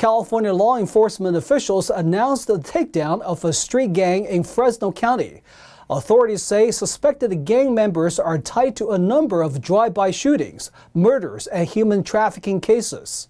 California law enforcement officials announced the takedown of a street gang in Fresno County. Authorities say suspected gang members are tied to a number of drive-by shootings, murders, and human trafficking cases.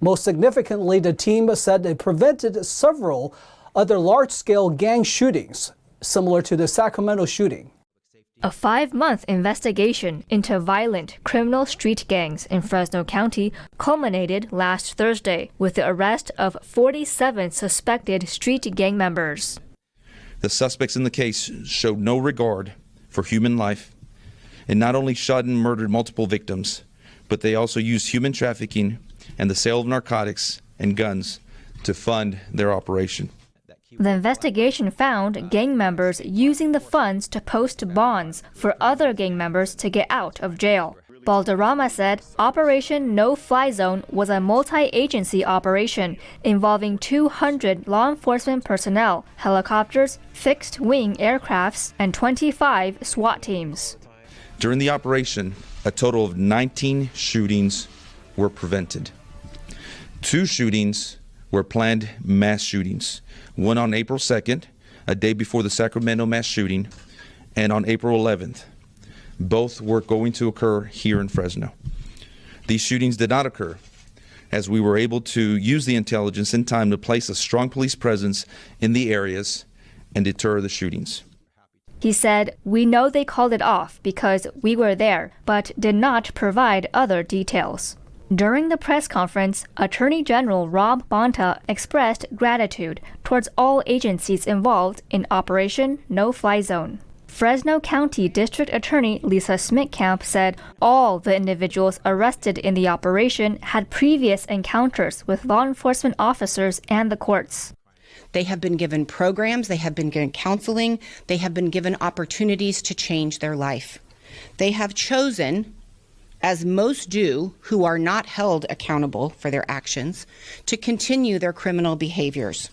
Most significantly, the team said they prevented several other large-scale gang shootings, similar to the Sacramento shooting. A 5-month investigation into violent criminal street gangs in Fresno County culminated last Thursday with the arrest of 47 suspected street gang members. The suspects in the case showed no regard for human life and not only shot and murdered multiple victims, but they also used human trafficking and the sale of narcotics and guns to fund their operation. The investigation found gang members using the funds to post bonds for other gang members to get out of jail. Balderrama said Operation No Fly Zone was a multi-agency operation involving 200 law enforcement personnel, helicopters, fixed-wing aircrafts, and 25 SWAT teams. During the operation, a total of 19 shootings were prevented. 2 shootings were planned mass shootings, one on April 2nd, a day before the Sacramento mass shooting, and on April 11th. Both were going to occur here in Fresno. These shootings did not occur, as we were able to use the intelligence in time to place a strong police presence in the areas and deter the shootings. He said, "We know they called it off because we were there, but did not provide other details." During the press conference, Attorney General Rob Bonta expressed gratitude towards all agencies involved in Operation No Fly Zone. Fresno County District Attorney Lisa Smitkamp said all the individuals arrested in the operation had previous encounters with law enforcement officers and the courts. They have been given programs, they have been given counseling, they have been given opportunities to change their life. They have chosen, as most do who are not held accountable for their actions, to continue their criminal behaviors.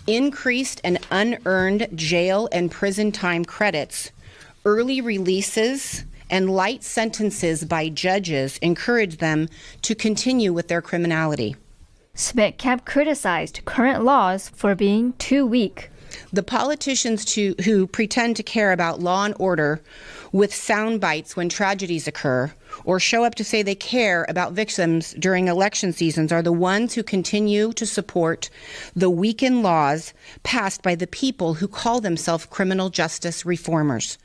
Increased and unearned jail and prison time credits, early releases, and light sentences by judges encourage them to continue with their criminality. Smitkamp criticized current laws for being too weak. The politicians who pretend to care about law and order with sound bites when tragedies occur, or show up to say they care about victims during election seasons, are the ones who continue to support the weakened laws passed by the people who call themselves criminal justice reformers.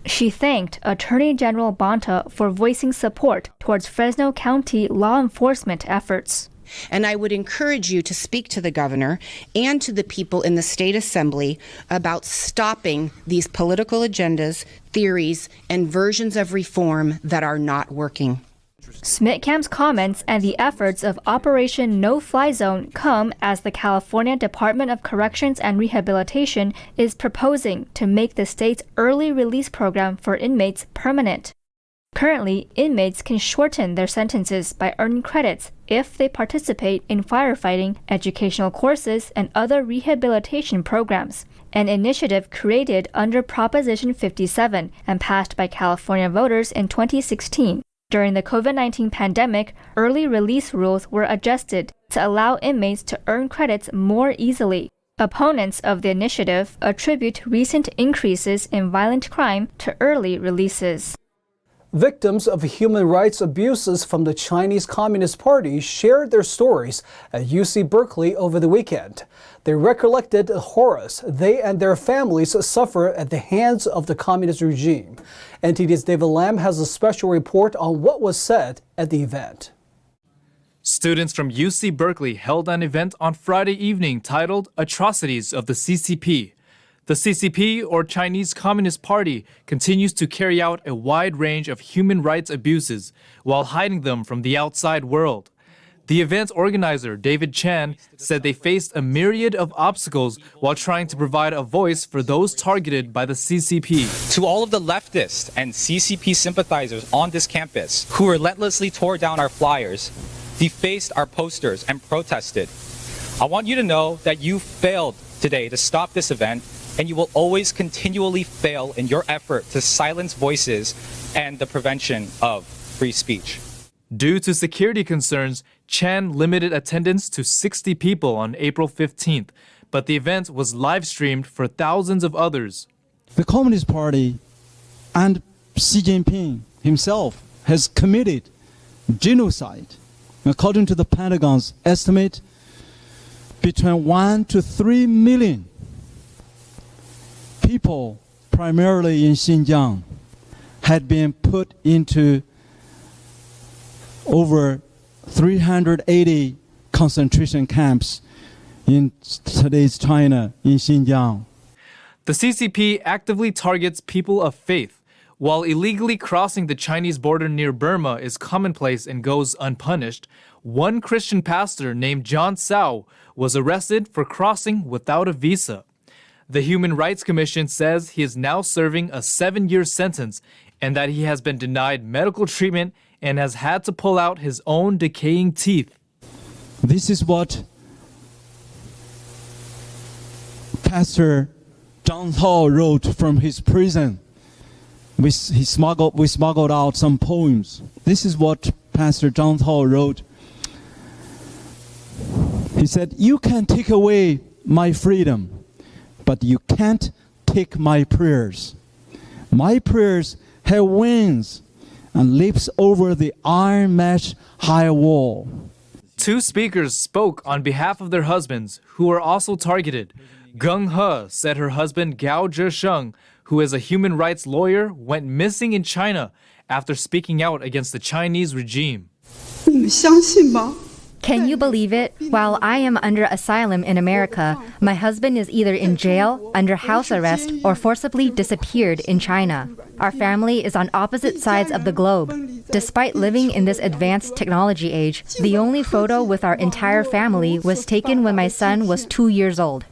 She thanked Attorney General Bonta for voicing support towards Fresno County law enforcement efforts. And I would encourage you to speak to the governor and to the people in the state assembly about stopping these political agendas, theories, and versions of reform that are not working. Smitkamp's comments and the efforts of Operation No Fly Zone come as the California Department of Corrections and Rehabilitation is proposing to make the state's early release program for inmates permanent. Currently, inmates can shorten their sentences by earning credits if they participate in firefighting, educational courses, and other rehabilitation programs, an initiative created under Proposition 57 and passed by California voters in 2016. During the COVID-19 pandemic, early release rules were adjusted to allow inmates to earn credits more easily. Opponents of the initiative attribute recent increases in violent crime to early releases. Victims of human rights abuses from the Chinese Communist Party shared their stories at UC Berkeley over the weekend. They recollected the horrors they and their families suffer at the hands of the communist regime. NTD's David Lam has a special report on what was said at the event. Students from UC Berkeley held an event on Friday evening titled Atrocities of the CCP. The CCP, or Chinese Communist Party, continues to carry out a wide range of human rights abuses while hiding them from the outside world. The event's organizer, David Chan, said they faced a myriad of obstacles while trying to provide a voice for those targeted by the CCP. To all of the leftists and CCP sympathizers on this campus who relentlessly tore down our flyers, defaced our posters, and protested, I want you to know that you failed today to stop this event, and you will always continually fail in your effort to silence voices and the prevention of free speech. Due to security concerns, Chan limited attendance to 60 people on April 15th, but the event was live-streamed for thousands of others. The Communist Party and Xi Jinping himself has committed genocide. According to the Pentagon's estimate, between 1 to 3 million people, primarily in Xinjiang, had been put into over 380 concentration camps in today's China, in Xinjiang. The CCP actively targets people of faith, while illegally crossing the Chinese border near Burma is commonplace and goes unpunished. One Christian pastor named John Sao was arrested for crossing without a visa. The Human Rights Commission says he is now serving a 7-year sentence and that he has been denied medical treatment and has had to pull out his own decaying teeth. This is what Pastor Zhang Hao wrote from his prison. We smuggled out some poems. This is what Pastor Zhang Hao wrote. He said, "You can take away my freedom, but you can't take my prayers. My prayers have wings and leaps over the iron mesh high wall." Two speakers spoke on behalf of their husbands, who were also targeted. Geng He said her husband Gao Zhesheng, who is a human rights lawyer, went missing in China after speaking out against the Chinese regime. Can you believe it? While I am under asylum in America, my husband is either in jail, under house arrest, or forcibly disappeared in China. Our family is on opposite sides of the globe. Despite living in this advanced technology age, the only photo with our entire family was taken when my son was 2 years old.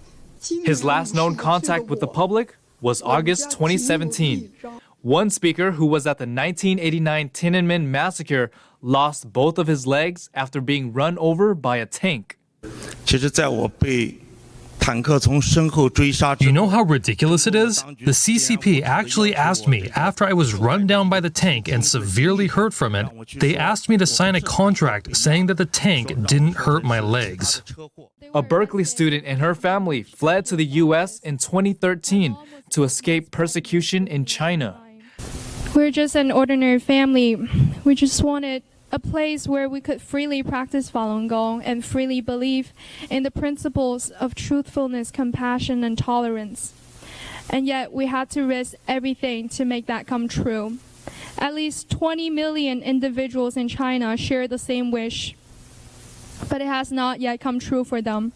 His last known contact with the public was August 2017. One speaker who was at the 1989 Tiananmen massacre lost both of his legs after being run over by a tank. You know how ridiculous it is? The CCP actually asked me, after I was run down by the tank and severely hurt from it, they asked me to sign a contract saying that the tank didn't hurt my legs. A Berkeley student and her family fled to the U.S. in 2013 to escape persecution in China. We're just an ordinary family. We just wanted a place where we could freely practice Falun Gong and freely believe in the principles of truthfulness, compassion, and tolerance. And yet we had to risk everything to make that come true. At least 20 million individuals in China share the same wish, but it has not yet come true for them.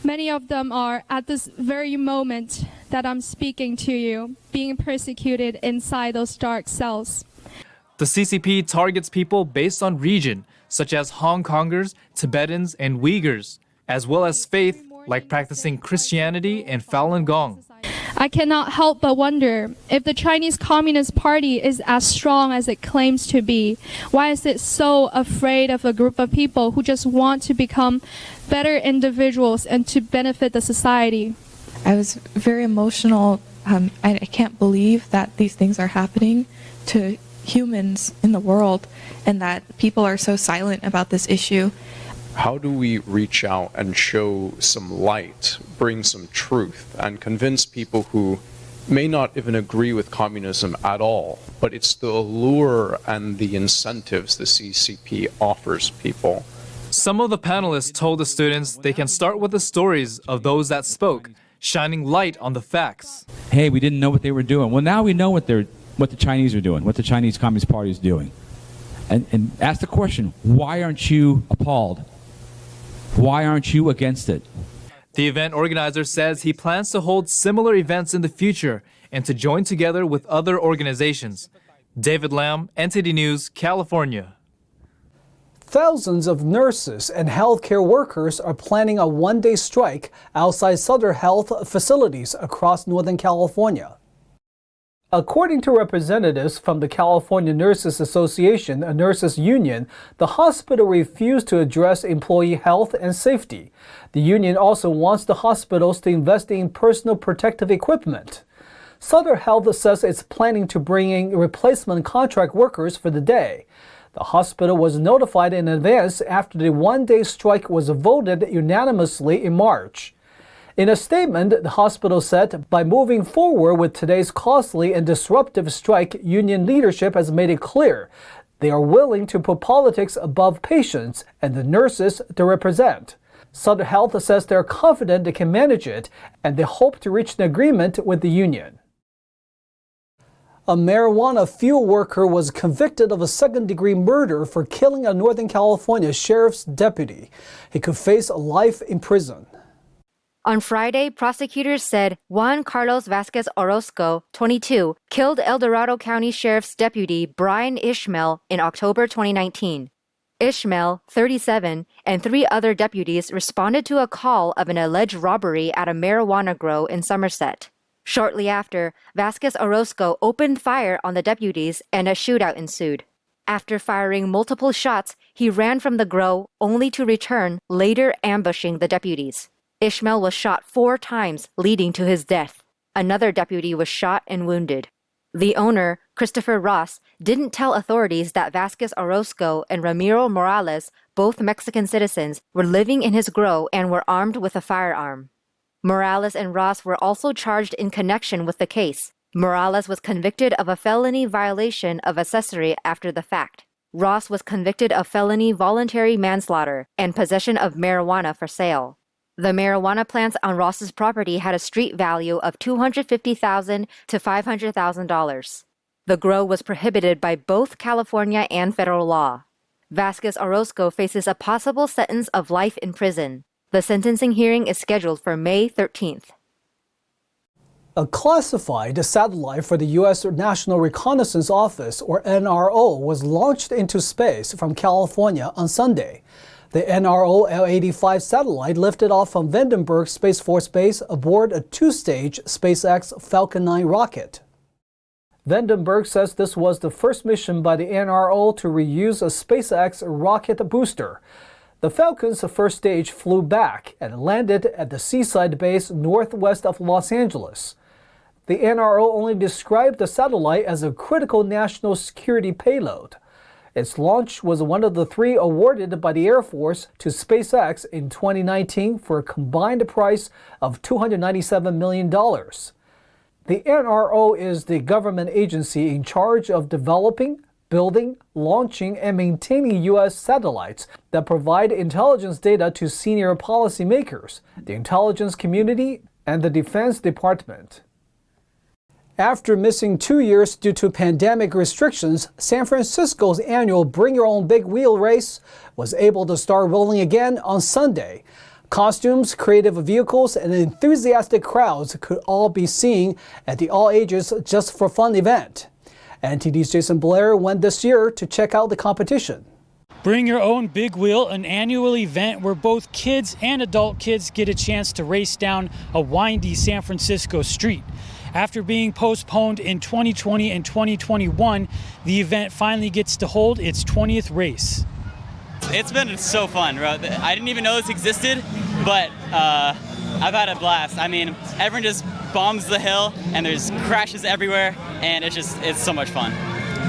Many of them are, at this very moment that I'm speaking to you, being persecuted inside those dark cells. The CCP targets people based on region, such as Hong Kongers, Tibetans, and Uyghurs, as well as faith, like practicing Christianity and Falun Gong. I cannot help but wonder, if the Chinese Communist Party is as strong as it claims to be, why is it so afraid of a group of people who just want to become better individuals and to benefit the society? I was very emotional. I can't believe that these things are happening to humans in the world and that people are so silent about this issue. How do we reach out and show some light, bring some truth, and convince people who may not even agree with communism at all, but it's the allure and the incentives the CCP offers people? Some of the panelists told the students they can start with the stories of those that spoke, shining light on the facts. Hey, we didn't know what they were doing. Well, now we know what the Chinese are doing, what the Chinese Communist Party is doing. And ask the question, why aren't you appalled? Why aren't you against it? The event organizer says he plans to hold similar events in the future and to join together with other organizations. David Lam, NTD News, California. Thousands of nurses and healthcare workers are planning a one-day strike outside Sutter health facilities across Northern California. According to representatives from the California Nurses Association, a nurses union, the hospital refused to address employee health and safety. The union also wants the hospitals to invest in personal protective equipment. Sutter Health says it's planning to bring in replacement contract workers for the day. The hospital was notified in advance after the one-day strike was voted unanimously in March. In a statement, the hospital said, by moving forward with today's costly and disruptive strike, union leadership has made it clear they are willing to put politics above patients and the nurses they represent. Sutter Health says they are confident they can manage it, and they hope to reach an agreement with the union. A marijuana fuel worker was convicted of a second-degree murder for killing a Northern California sheriff's deputy. He could face life in prison. On Friday, prosecutors said Juan Carlos Vasquez Orozco, 22, killed El Dorado County Sheriff's Deputy Brian Ishmael in October 2019. Ishmael, 37, and 3 other deputies responded to a call of an alleged robbery at a marijuana grow in Somerset. Shortly after, Vasquez Orozco opened fire on the deputies and a shootout ensued. After firing multiple shots, he ran from the grow only to return, later ambushing the deputies. Ishmael was shot 4 times, leading to his death. Another deputy was shot and wounded. The owner, Christopher Ross, didn't tell authorities that Vasquez Orozco and Ramiro Morales, both Mexican citizens, were living in his grow and were armed with a firearm. Morales and Ross were also charged in connection with the case. Morales was convicted of a felony violation of accessory after the fact. Ross was convicted of felony voluntary manslaughter and possession of marijuana for sale. The marijuana plants on Ross's property had a street value of $250,000 to $500,000. The grow was prohibited by both California and federal law. Vasquez Orozco faces a possible sentence of life in prison. The sentencing hearing is scheduled for May 13th. A classified satellite for the U.S. National Reconnaissance Office, or NRO, was launched into space from California on Sunday. The NRO L-85 satellite lifted off from Vandenberg Space Force Base aboard a 2-stage SpaceX Falcon 9 rocket. Vandenberg says this was the first mission by the NRO to reuse a SpaceX rocket booster. The Falcon's first stage flew back and landed at the Seaside base northwest of Los Angeles. The NRO only described the satellite as a critical national security payload. Its launch was one of the 3 awarded by the Air Force to SpaceX in 2019 for a combined price of $297 million. The NRO is the government agency in charge of developing, building, launching, and maintaining U.S. satellites that provide intelligence data to senior policymakers, the intelligence community, and the Defense Department. After missing 2 years due to pandemic restrictions, San Francisco's annual Bring Your Own Big Wheel race was able to start rolling again on Sunday. Costumes, creative vehicles, and enthusiastic crowds could all be seen at the All Ages Just for Fun event. NTD's Jason Blair went this year to check out the competition. Bring Your Own Big Wheel, an annual event where both kids and adult kids get a chance to race down a windy San Francisco street. After being postponed in 2020 and 2021, the event finally gets to hold its 20th race. It's been so fun, bro. I didn't even know this existed, but I've had a blast. I mean, everyone just bombs the hill, and there's crashes everywhere, and it's so much fun.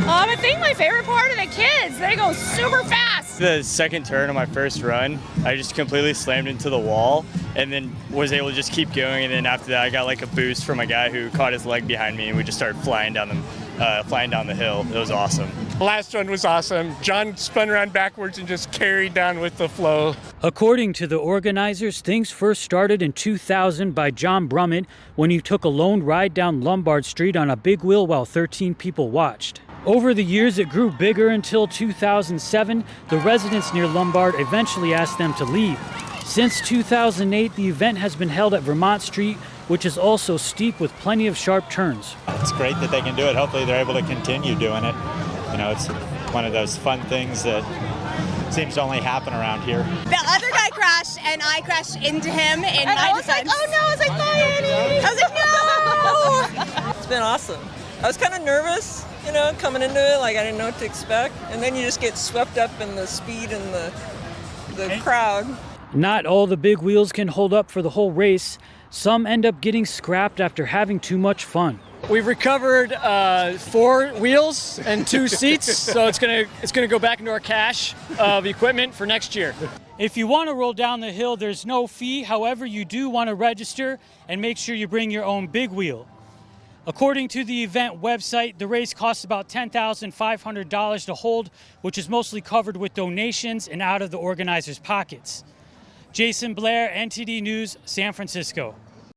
I think my favorite part of the kids, they go super fast. The second turn of my first run, I just completely slammed into the wall and then was able to just keep going. And then after that, I got like a boost from a guy who caught his leg behind me, and we just started flying down the hill. It was awesome. The last one was awesome. John spun around backwards and just carried down with the flow. According to the organizers, things first started in 2000 by John Brummett when he took a lone ride down Lombard Street on a big wheel while 13 people watched. Over the years, it grew bigger until 2007. The residents near Lombard eventually asked them to leave. Since 2008, the event has been held at Vermont Street, which is also steep with plenty of sharp turns. It's great that they can do it. Hopefully they're able to continue doing it. You know, it's one of those fun things that seems to only happen around here. The other guy crashed, and I crashed into him in my defense. Oh no, I was like, bye, Annie. I was like, no. It's been awesome. I was kind of nervous, you know, coming into it, like I didn't know what to expect. And then you just get swept up in the speed and the crowd. Not all the big wheels can hold up for the whole race. Some end up getting scrapped after having too much fun. We've recovered 4 wheels and 2 seats, so it's gonna go back into our cache of equipment for next year. If you want to roll down the hill, there's no fee. However, you do want to register and make sure you bring your own big wheel. According to the event website, the race costs about $10,500 to hold, which is mostly covered with donations and out of the organizers' pockets. Jason Blair, NTD News, San Francisco.